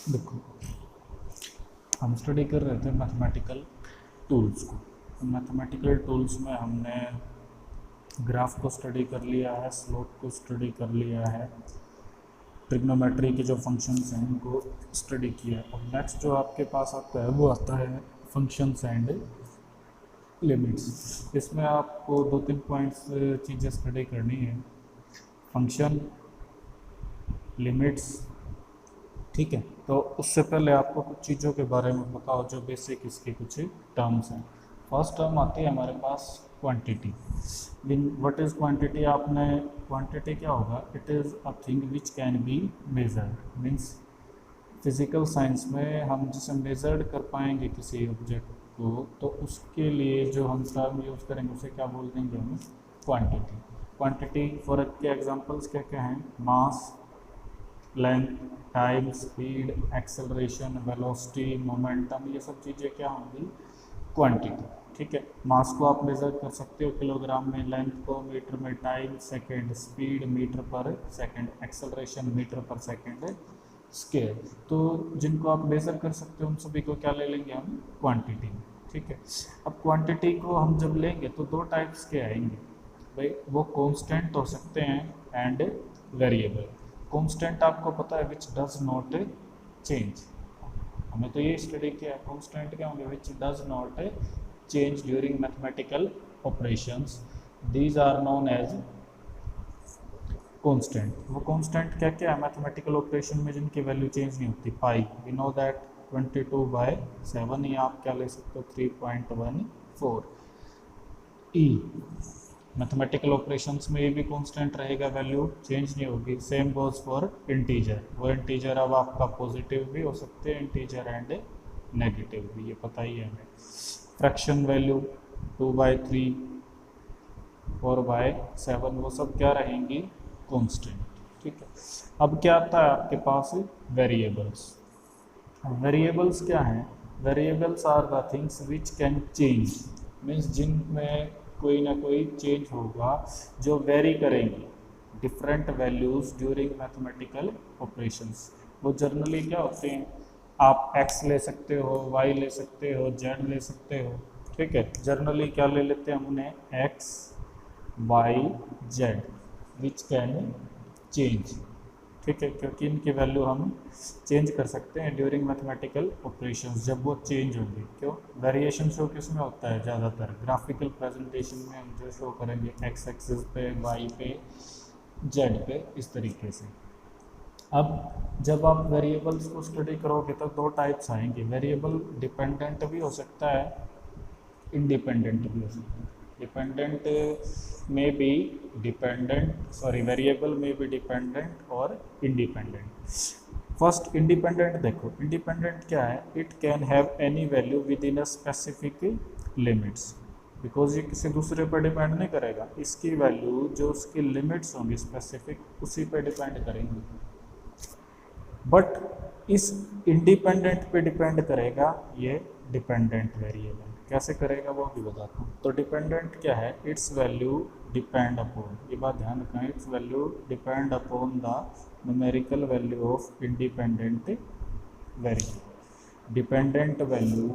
देखो, हम स्टडी कर रहे थे मैथमेटिकल टूल्स को। मैथमेटिकल टूल्स में हमने ग्राफ को स्टडी कर लिया है, स्लोप को स्टडी कर लिया है, ट्रिग्नोमेट्री के जो फंक्शंस हैं उनको स्टडी किया है। और नेक्स्ट जो आपके पास आता है वो आता है फंक्शंस एंड लिमिट्स। इसमें आपको दो तीन पॉइंट्स चीज़ें स्टडी करनी है, फंक्शन, लिमिट्स। ठीक है, तो उससे पहले आपको कुछ चीज़ों के बारे में पता हो, जो बेसिक इसके कुछ टर्म्स हैं। फर्स्ट टर्म आती है हमारे पास क्वांटिटी। What is quantity? आपने क्वांटिटी क्या होगा? It is a thing which can be measured. Means physical science में हम जिसे मेजर्ड कर पाएंगे किसी ऑब्जेक्ट को, तो उसके लिए जो हम टर्म यूज़ करेंगे उसे क्या बोल देंगे हम? क्वांटिटी। क्वांटिटी फॉर के एग्जांपल्स क्या क्या हैं? Mass, length, time, speed, acceleration, velocity, momentum, ये सब चीज़ें क्या होंगी? क्वांटिटी। ठीक है, मास को आप मेज़र कर सकते हो किलोग्राम में, लेंथ को मीटर में, टाइम सेकंड, स्पीड मीटर पर सेकंड, एक्सेलरेशन मीटर पर सेकंड स्केयर। तो जिनको आप मेज़र कर सकते हो उन सभी को क्या ले लेंगे हम? क्वांटिटी। ठीक है, अब क्वांटिटी को हम जब लेंगे तो दो टाइप्स के आएंगे भाई। वो कांस्टेंट हो सकते हैं एंड वेरिएबल। कांस्टेंट आपको पता है विच डज नॉट चेंज, हमें तो ये स्टडी किया है। कांस्टेंट क्या होंगे? Which does not change during mathematical operations, these are known as constant. वो कांस्टेंट क्या क्या है मैथमेटिकल ऑपरेशन में जिनकी वैल्यू चेंज नहीं होती? पाई, वी नो दैट 22/7, या आप क्या ले सकते हो? 3.14। ई, मैथमेटिकल ऑपरेशंस में ये भी कांस्टेंट रहेगा, वैल्यू चेंज नहीं होगी। Same goes for integer. वो इंटीजर अब आपका पॉजिटिव भी हो सकते हैं इंटीजर एंड नेगेटिव भी, ये पता ही है हमें। फ्रैक्शन वैल्यू 2/3, 4/7, वो सब क्या रहेंगी? कांस्टेंट। ठीक है, अब क्या आता है आपके पास? वेरिएबल्स। वेरिएबल्स क्या हैं? Variables are the things which can change. Means जिनमें कोई ना कोई चेंज होगा, जो वेरी करेंगी different values during mathematical operations. वो जनरली क्या होते हैं? आप x ले सकते हो, y ले सकते हो, z ले सकते हो। ठीक है, जनरली क्या ले लेते हैं हमने? x, y, z which can change. ठीक है, क्योंकि इनकी वैल्यू हम चेंज कर सकते हैं ड्यूरिंग मैथमेटिकल ऑपरेशंस, जब वो चेंज होंगे। क्यों? वेरिएशन शो किस में होता है? ज़्यादातर ग्राफिकल प्रेजेंटेशन में हम जो शो करेंगे एक्स एक्सिस पे, वाई पे, जेड पे, इस तरीके से। अब जब आप वेरिएबल्स को स्टडी करोगे तो दो टाइप्स आएंगे। वेरिएबल डिपेंडेंट भी हो सकता है, इंडिपेंडेंट भी हो सकता है। डिपेंडेंट में बी डिपेंडेंट, सॉरी, वेरिएबल में भी डिपेंडेंट और इंडिपेंडेंट। फर्स्ट इंडिपेंडेंट देखो, इंडिपेंडेंट क्या है? It can have any value with in a specific limits. Because ये किसी दूसरे पर डिपेंड नहीं करेगा, इसकी वैल्यू जो उसकी लिमिट्स होंगी स्पेसिफिक उसी पर डिपेंड करेंगी। बट इस इंडिपेंडेंट पे डिपेंड करेगा ये डिपेंडेंट वेरिएबल। कैसे करेगा वो भी बताता हूँ। तो डिपेंडेंट क्या है? इट्स वैल्यू डिपेंड अपॉन, ये बात ध्यान रखना, it's value depend upon the numerical value of independent variable. Dependent value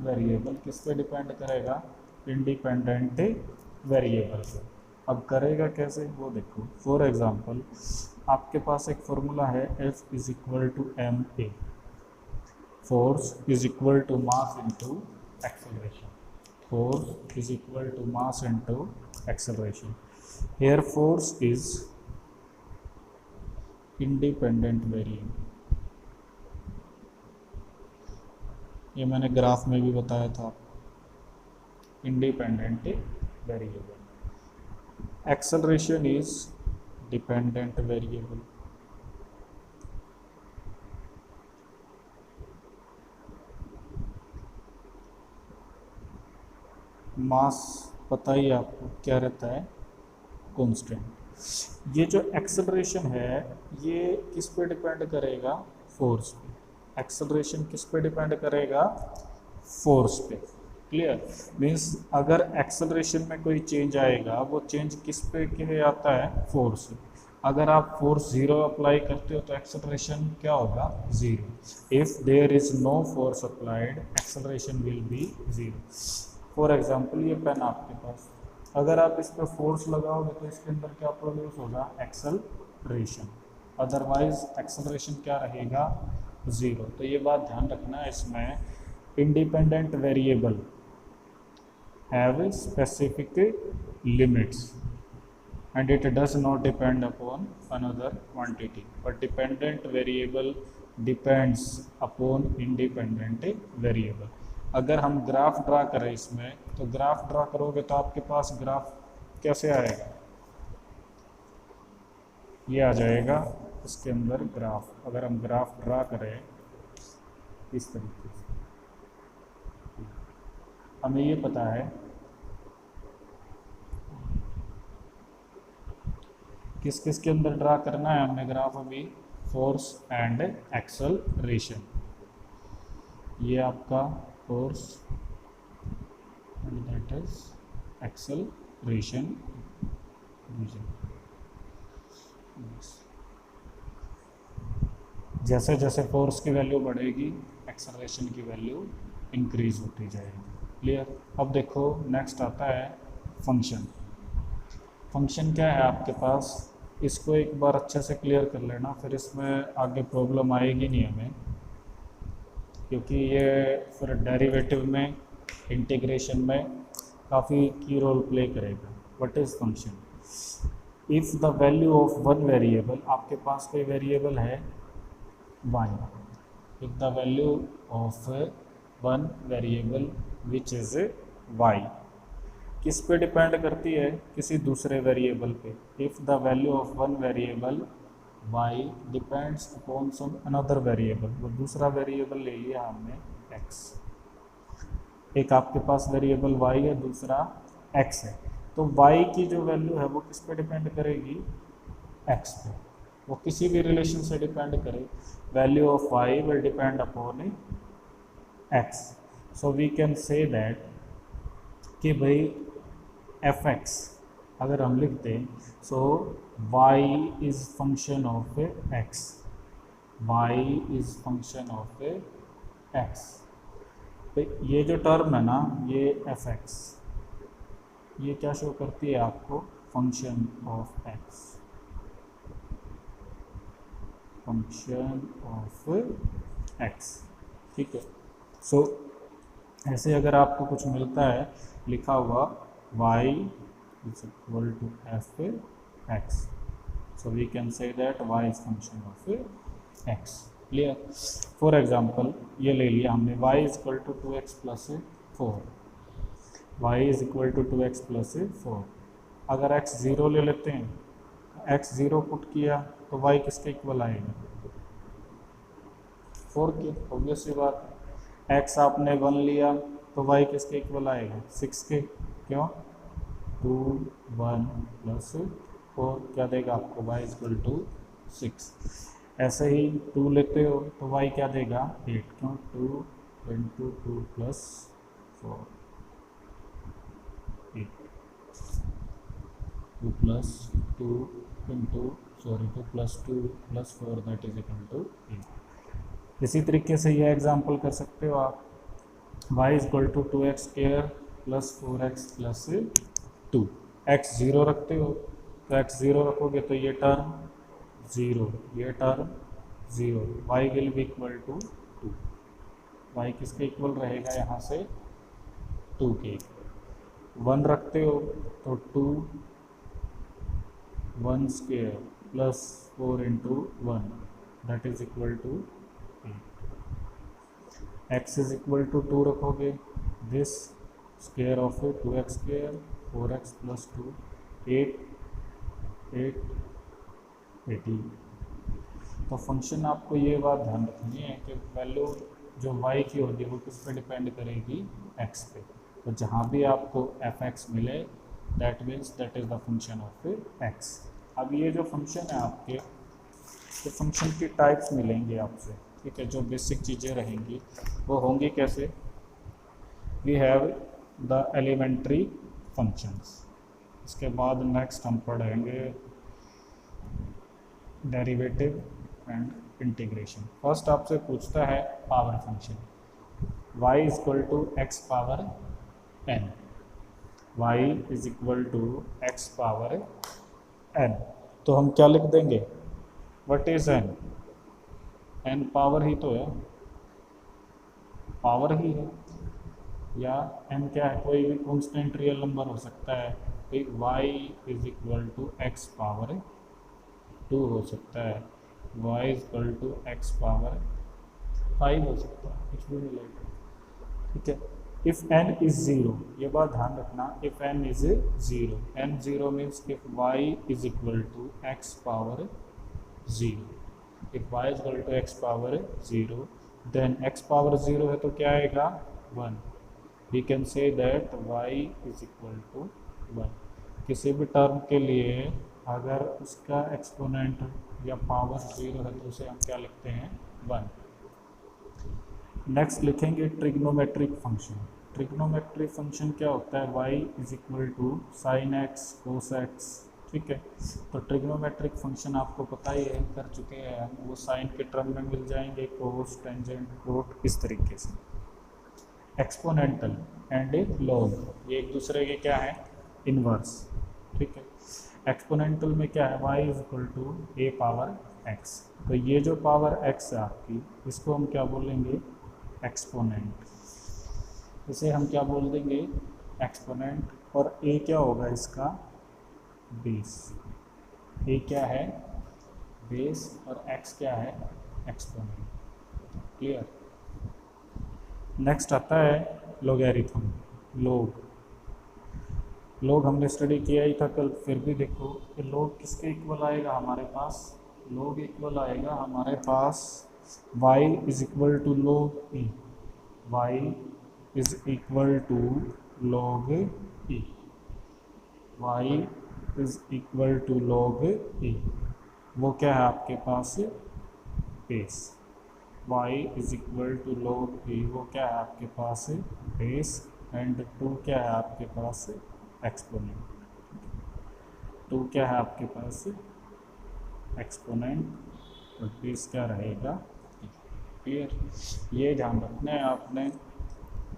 variable किस पे डिपेंड करेगा? इंडिपेंडेंट वेरिएबल पे। अब करेगा कैसे वो देखो। फॉर एग्जांपल, आपके पास एक फॉर्मूला है F is equal to M A, force is equal to mass into acceleration. Force is equal to mass into acceleration. Here force is independent variable, ये मैंने ग्राफ में भी बताया था, independent variable. Acceleration is dependent variable. Mass पता ही आपको क्या रहता है? कांस्टेंट। ये जो एक्सेलरेशन है ये किस पे डिपेंड करेगा? फोर्स पे। एक्सेलरेशन किस पे डिपेंड करेगा? फोर्स पे। क्लियर? मीन्स अगर एक्सेलरेशन में कोई चेंज आएगा, वो चेंज किस पे के आता है? फोर्स। अगर आप फोर्स 0 अप्लाई करते हो तो एक्सेलरेशन क्या होगा, 0। If there is no force applied acceleration will be 0। For example ये पेन आपके पास, अगर आप इस पर फोर्स लगाओगे तो इसके अंदर क्या प्रोड्यूस होगा, एक्सेलरेशन, अदरवाइज एक्सेलरेशन क्या रहेगा, 0। तो ये बात ध्यान रखना है, इसमें independent variable have specific limits and it does not depend upon another quantity, but dependent variable depends upon independent variable। अगर हम ग्राफ ड्रा करें इसमें, तो ग्राफ ड्रा करोगे तो आपके पास ग्राफ कैसे आएगा, ये आ जाएगा इसके अंदर ग्राफ। अगर हम ग्राफ ड्रा करें इस तरीके से, हमें ये पता है किस किस के अंदर ड्रा करना है हमने ग्राफ अभी, फोर्स एंड एक्सेलरेशन। ये आपका force and that is acceleration. जैसे जैसे फोर्स की वैल्यू बढ़ेगी एक्सेलरेशन की वैल्यू इंक्रीज होती जाएगी। क्लियर। अब देखो नेक्स्ट आता है फंक्शन। फंक्शन क्या है आपके पास, इसको एक बार अच्छे से क्लियर कर लेना, फिर इसमें आगे प्रॉब्लम आएगी नहीं हमें, क्योंकि ये फिर डेरिवेटिव में, इंटीग्रेशन में काफ़ी की रोल प्ले करेगा। What is function, if the value of one variable, आपके पास कोई वेरिएबल है y, if the value of one variable which is y, किस पे डिपेंड करती है, किसी दूसरे वेरिएबल पे। If the value of one variable y depends upon some another variable, वो दूसरा वेरिएबल ले लिया हमने x। एक आपके पास वेरिएबल y है, दूसरा x है, तो y की जो वैल्यू है वो किस पे डिपेंड करेगी, x पे। वो किसी भी रिलेशन से डिपेंड करे, value of y will depend upon x। So we can say that कि भाई fx अगर हम लिखते हैं, so y is function of x, y is function of x। तो ये जो टर्म है ना, ये fx, ये क्या शो करती है आपको, function of x, function of x। ठीक है। सो ऐसे अगर आपको कुछ मिलता है लिखा हुआ y is equal to f(x), so we can say that y is function of x। Clear. For example ये ले लिया हमने y is equal to 2x plus 4, y is equal to 2x plus 4। अगर x 0 ले लेते हैं, x 0 put किया तो y किसके इक्वल आएगा, 4 के। ऑब्वियस सी बात है। x आपने 1 लिया तो y किसके इक्वल आएगा, 6 के। क्यों, 2 1 प्लस 4 क्या देगा आपको, y इक्वल टू 6। ऐसे ही 2 लेते हो तो y क्या देगा, 8। क्यों, 2 into 2 plus 4, 8। 2 plus 2 into 2 plus 2 plus 4 that is equal to 8। इसी तरीके से ये एग्जांपल कर सकते हो आप, y equal to 2x square plus 4x plus 2। x 0 रखते हो तो x 0 रखोगे तो ये टर्म 0, ये term 0, y will be equal to 2। y किसके इक्वल रहेगा, यहाँ से 2 के। 1 रखते हो तो 2 1 square plus 4 into 1 that is equal to 8। x is equal to 2 रखोगे, this square of 2x square 4x plus 2 8 8 18। तो फंक्शन आपको ये बात ध्यान रखनी है कि वैल्यू जो y की होगी वो किस पे डिपेंड करेगी, x पे। तो जहाँ भी आपको fx मिले that means that is the function of x। अब ये जो फंक्शन है आपके, तो फंक्शन की टाइप्स मिलेंगे आपसे, ठीक है। जो बेसिक चीज़ें रहेंगी वो होंगी कैसे, we have the elementary functions. इसके बाद नेक्स्ट हम पढ़ेंगे डेरिवेटिव एंड इंटीग्रेशन। फर्स्ट आपसे पूछता है power function y is equal to x power n, y is equal to x power n। तो हम क्या लिख देंगे, what is n? n power ही तो है, पावर ही है, या n क्या है, कोई भी कांस्टेंट रियल नंबर हो सकता है। y is equal to x power 2 हो सकता है, y is equal to x power 5 हो सकता है, कुछ भी मिलेगा, ठीक है। इफ n इज 0, ये बात ध्यान रखना, if n is 0, n 0 means if y is equal to x power 0, if y is equal to x power 0, then x power 0 है तो क्या आएगा 1, we can say that y is equal to 1। किसी भी टर्म के लिए अगर उसका एक्सपोनेंट या पावर 0 है तो उसे हम क्या लिखते हैं 1। नेक्स्ट लिखेंगे ट्रिग्नोमेट्रिक फंक्शन। ट्रिग्नोमेट्रिक फंक्शन क्या होता है, y is equal to sine x cos x, ठीक है। तो ट्रिग्नोमेट्रिक फंक्शन आपको पता ही है, कर चुके हैं हम, वो साइन के टर्म में मिल जाएंगे, कोस टेंजेंट कोट, इस तरीके से। एक्सपोनेंटल एंड लॉग ये एक दूसरे के क्या है, इनवर्स, ठीक है। एक्सपोनेंटल में क्या है, y is equal to a power x, तो ये जो पावर x है आपकी, इसको हम क्या बोलेंगे, एक्सपोनेंट, इसे हम क्या बोल देंगे, एक्सपोनेंट। और a क्या होगा इसका, बेस, a क्या है बेस, और x क्या है एक्सपोनेंट, क्लियर। नेक्स्ट आता है लॉगरिथम, लोग हमने स्टडी किया ही था कल, फिर भी देखो कि लोग किसके इक्वल आएगा हमारे पास, लोग इक्वल आएगा हमारे पास y is equal to log e, y is equal to log e, y is equal to log e, वो क्या है आपके पास base, y is equal to log e, वो क्या है आपके पास बेस, एंड 2 क्या है आपके पास एक्सपोनेंट, 2 क्या है आपके पास एक्सपोनेंट, और बेस क्या रहेगा, क्लियर। ये ध्यान रखना है आपने।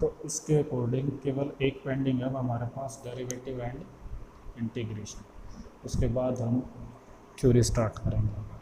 तो इसके अकॉर्डिंग केवल एक पेंडिंग है हमारे पास, डेरिवेटिव एंड इंटीग्रेशन, उसके बाद हम थ्योरी स्टार्ट करेंगे।